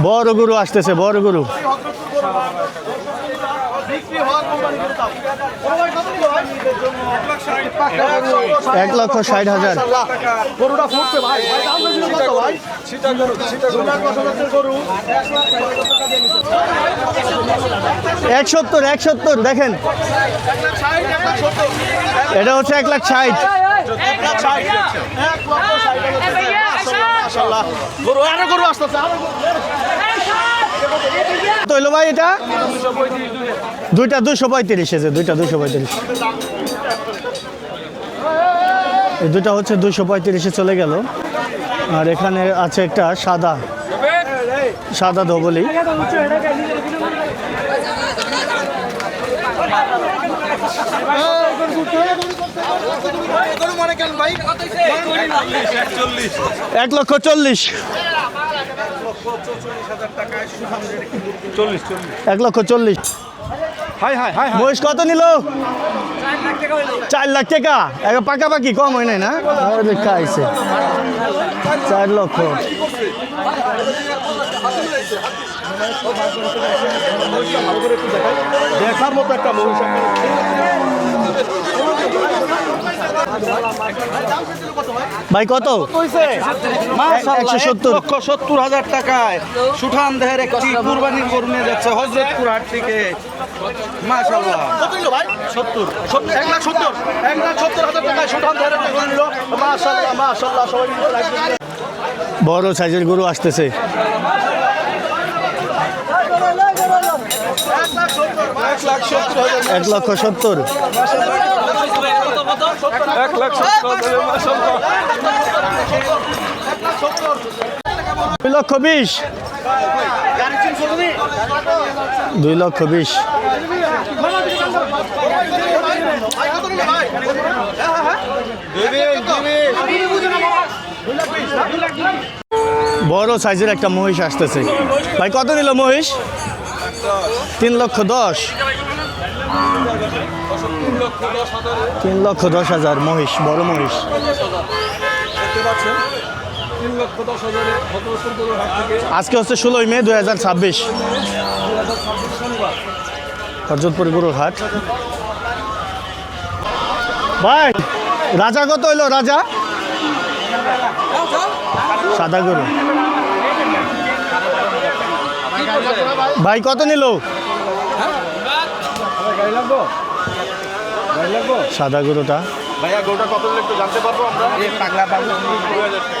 বড় গরু আসতেছে, বড় গরু। 1,60,000। গরুটা ফুটছে ভাই, দাম বেশি না কত ভাই? সেটা গরু, সেটা গরু। 170 দেখেন, এটা হচ্ছে 1,60,000। গরু আরো গরু আসতেছে, আরো তো হইলো ভাই এটা দুইটা 235 এসে, দুইটা 235। এই দুটা হচ্ছে 235-এ চলে গেল। আর এখানে আছে একটা সাদা সাদা ধবলি। এক লক্ষ 40। 1,40,000। মহিষ কত নিল? 4 লাখ টাকা। পাকাপাকি কম হয় নাই না? খাইছে 4 লক্ষ। দেখার মতো একটা মহিষ। ভাই কত? 1,70,000 টাকায় সুঠান দেহের একটি কুরবানির গরু নিয়ে যাচ্ছে হযরতপুর হাট থেকে। মাশাআল্লাহ। কত নিল ভাই? 70। 1,70,000 টাকায় সুঠান দেহের একটা গরু নিল। মাশাআল্লাহ, মাশাআল্লাহ। সবাই মিলে লাইক দিন। বড় সাইজের গরু আসতেছে। 1,70,000। 2,20,000। 2,20,000। বড় সাইজের একটা মহিষ আসতেছে। ভাই কত নিল মহিষ? 3,10,000। 3,10,000 মহিষ, বড় মহিষ। আজকে হচ্ছে 16 মে 2026, হযরতপুর গরুর হাট। ভাই রাজা কত হইলো? রাজা সাদা গরু। ভাই কত নিল? সাদা গরুটা ভাইয়া গরুটা কত নিলে একটু জানতে পারবো আমরা? এই পাগলা পাগলা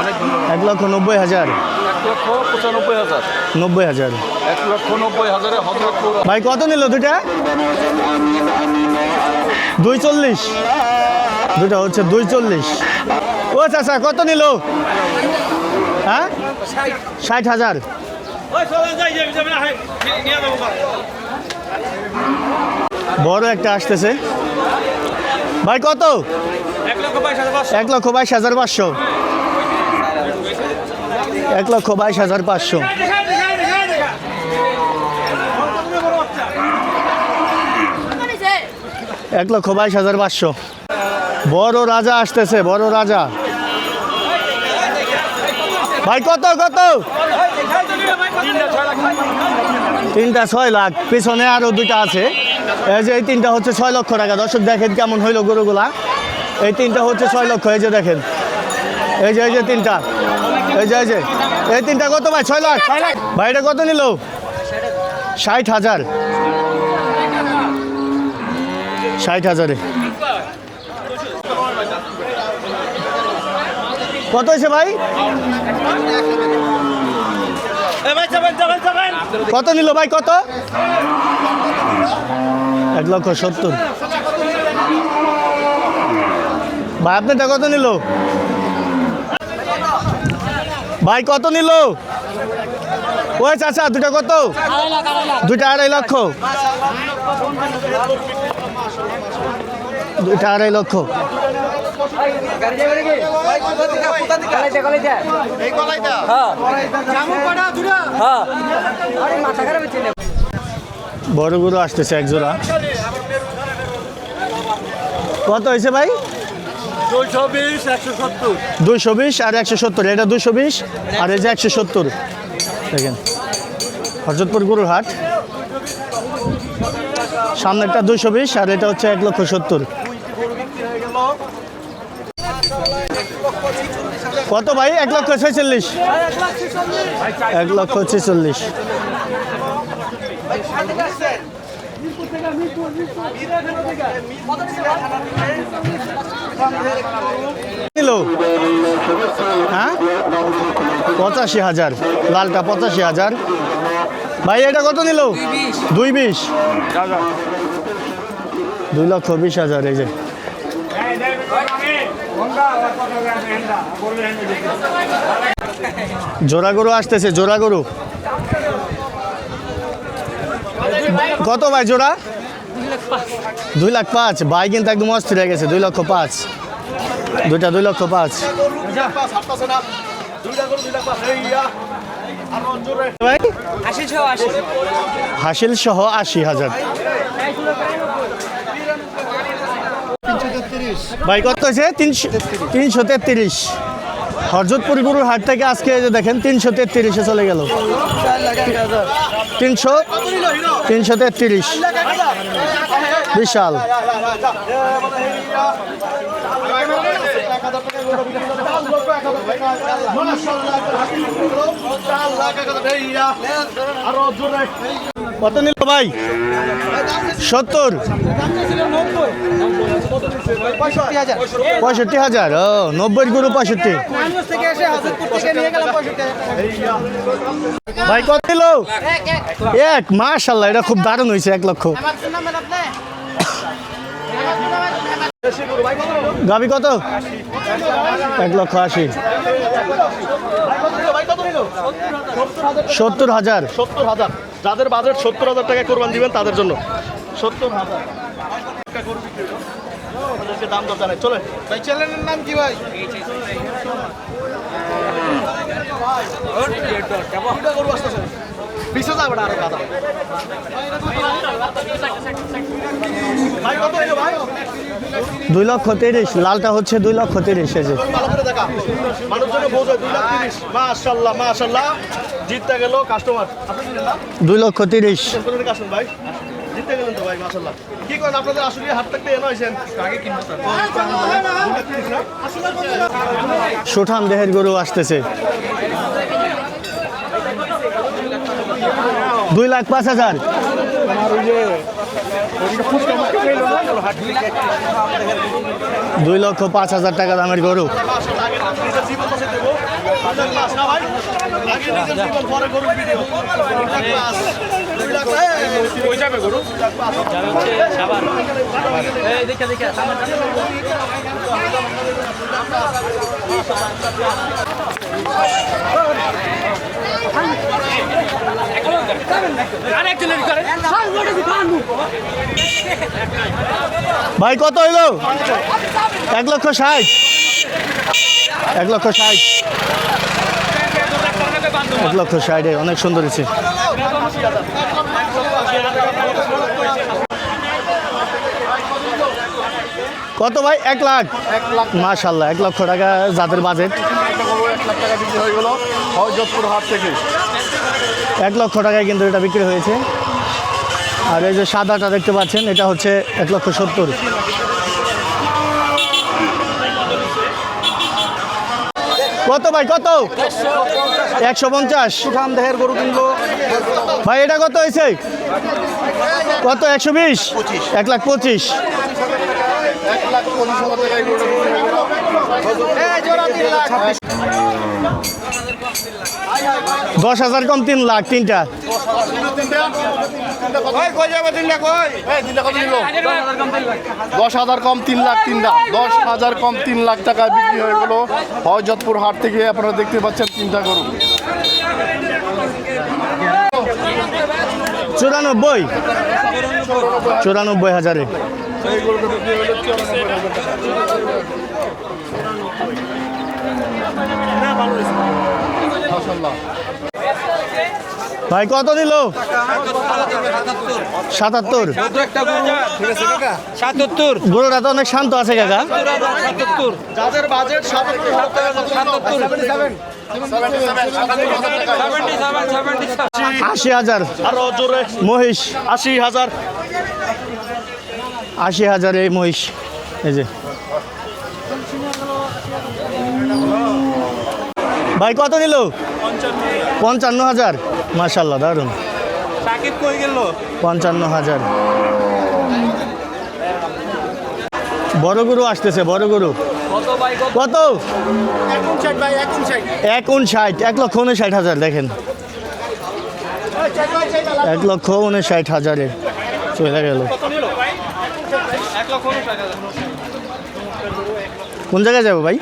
অনেক ধন্যবাদ। 1,90,000। 1,95,000। 90,000। 1,90,000 হযরতপুর। ভাই কত নিল দুটা? 2,40,000। দুটা হচ্ছে 2,40,000। ও চাচা কত নিল? হ্যাঁ 60,000। বড় একটা আসতেছে। ভাই কত? 1,22,500। 1,22,500। 1,22,500। বড় রাজা আসতেছে, বড় রাজা। ভাই কত কত? 3টা 6 লাখ। পিছনে আরো দুইটা আছে। এই যে এই 3টা হচ্ছে 6 লক্ষ টাকা। দর্শক দেখেন কেমন হইলো গরুগুলা। এই 3টা হচ্ছে 6 লক্ষ। এই যে দেখেন, এই যে 3টা, এই যে এই 3টা কত ভাই? 6 লাখ। ভাই এটা কত নিল? 60,000। 60,000-এ। কত হয়েছে ভাই? কত নিল ভাই? কত? 1,70,000। ভাই আপনারটা কত নিল? ভাই কত নিল? ওই চাচা দুটা কত? 2টা 2.5 লক্ষ। 2টা 2.5 লক্ষ। বড় গরু আসতেছে এক জোড়া। কত হয়েছে ভাই? 220, 170। 220 আর 170। এটা 220 আর এই যে 170 দেখেন। হরজতপুর গরুর হাট। সামনেরটা 220 আর এটা হচ্ছে 1,70,000। কত ভাই? 1,46,000। 1,46,000। নিল হ্যাঁ 85,000। লালটা 85,000। ভাই এটা কত নিল? 220। 2,20,000। এই যে জোড়া গরু আসতেছে, জোড়া গরু। কত ভাই জোড়া? 2,05,000। ভাই কিন্তু একদম অস্থির হয়ে গেছে। 2,05,000। দুইটা 2,05,000। ভাই হাসিল সহ 80,000। ভাই কত হয়েছে? 333। হরজতপুর গরুর হাট থেকে আজকে এই যে দেখেন 333-এ চলে গেল। 333। বিশাল। কত নিল ভাই? 70। 65,000। ও 90 গরু 65। ভাই কত নিল? 1। মাশাআল্লাহ, এটা খুব দারুণ হয়েছে। 1 লক্ষ। গাবি কত? 1,80,000। 70,000। 70,000। যাদের বাজেট 70,000 টাকা কোরবান দিবেন তাদের জন্য 70,000 দাম দর জানাই। চলে ভাই, চ্যানেলের নাম কি ভাই? গরু আসতেছে 20,000 আরো দাদা। ভাই কত হইলো ভাই? 2,30,000। লালটা হচ্ছে 2,30,000। এই যে ভালো করে দেখা, মানুষজনে বোঝে 2,30,000। মাশাআল্লাহ মাশাআল্লাহ, জিততে গেল কাস্টমার। আপনি দিলেন না? 2,30,000। কোথা থেকে আসুন ভাই? জিততে গেলেন তো ভাই, মাশাআল্লাহ। কি করেন আপনাদের? আসলে হাট থাকতে এনে হয়েছেন আগে কিনবো স্যার। 2,30,000 না? সুঠাম দেহের গরু আসতেছে। 2,05,000। 2,05,000 টাকা দামের গরু। ভাই কত হইলো? 1,60,000। 1,60,000। 1,60,000। অনেক সুন্দর হয়েছে। কত ভাই? 1 লাখ। মাশাআল্লাহ, 1 লক্ষ টাকা যাদের বাজেট। 1 লাখ টাকা বিক্রি হয়ে গেল হরজতপুর হাট থেকে। 1 লক্ষ টাকায় কিন্তু এটা বিক্রি হয়েছে। আর এই যে সাদাটা দেখতে পাচ্ছেন, এটা হচ্ছে 1,70,000। কত ভাই কত? 150। সুঠাম দেহের গরু কিনবো ভাই এটা কত হয়েছে? কত? 120। 1,25,000। 10,000 কম 3 লাখ। তিনটা 10,000 কম 3 লাখ। 10,000 কম 3 লাখ টাকায় বিক্রি হয়ে গেল হরজতপুর হাট থেকে। আপনারা দেখতে পাচ্ছেন 3টা গরু। 94। 94,000-এ। এই গরুটা বিক্রি হলো 94,000 টাকা। মাশাআল্লাহ। ভাই কত নিল? 77। গরুটা তো অনেক শান্ত আছে কাকা। যাদের বাজেট 80,000। আরো জোরে মহিষ 80,000। 80,000 এই মহিষ। এই যে ভাই কত নিল? 55,000। মাশাআল্লাহ দারুন। 55,000। বড় গরু আসতেছে, বড় গরু কত? 59। 1,59,000 দেখেন, 1,59,000 চলে গেল। কোন জায়গায় যাবো ভাই?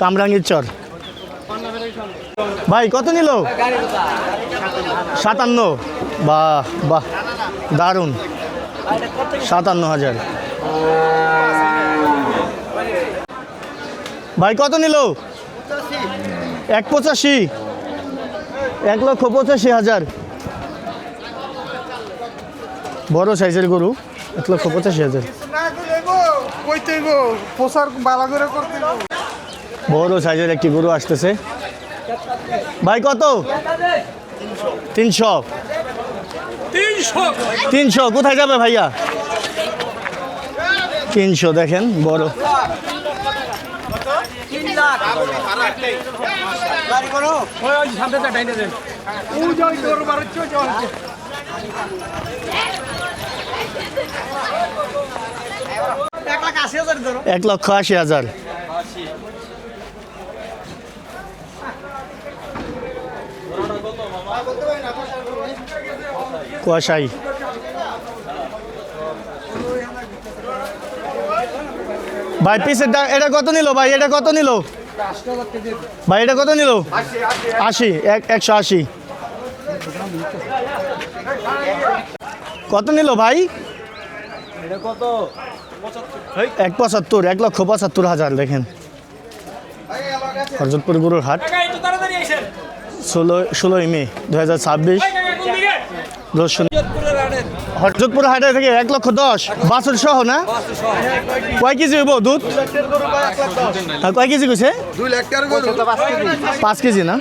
কামরাঙ্গীর চর। ভাই কত নিল? 57। বাহ বাহ দারুন। 57,000। ভাই কত নিল? 1,85। 1,85,000। বড় সাইজের গরু, 1,85,000। বড় সাইজের একটি গরু আসতেছে। ভাই কত? 300। 300 কোথায় যাবে ভাইয়া? 300 দেখেন বড়। এক লক্ষ 80,000। কুয়াশাই। ভাই পিসের এটা কত নিল ভাই? এটা কত নিল ভাই? এটা কত নিল? 80। 180। কত নিল ভাই? 1,75। 1,75,000 দেখেন। হরজতপুর গরুর হাট 16ই মে 2026 হরজতপুর হাটে থেকে 1,10,000 বাছুর সহ না? কয় কেজি হইব দুধ? কয় কেজি কইছে? 2 লাখ টাকার গরু। 5 কেজি না?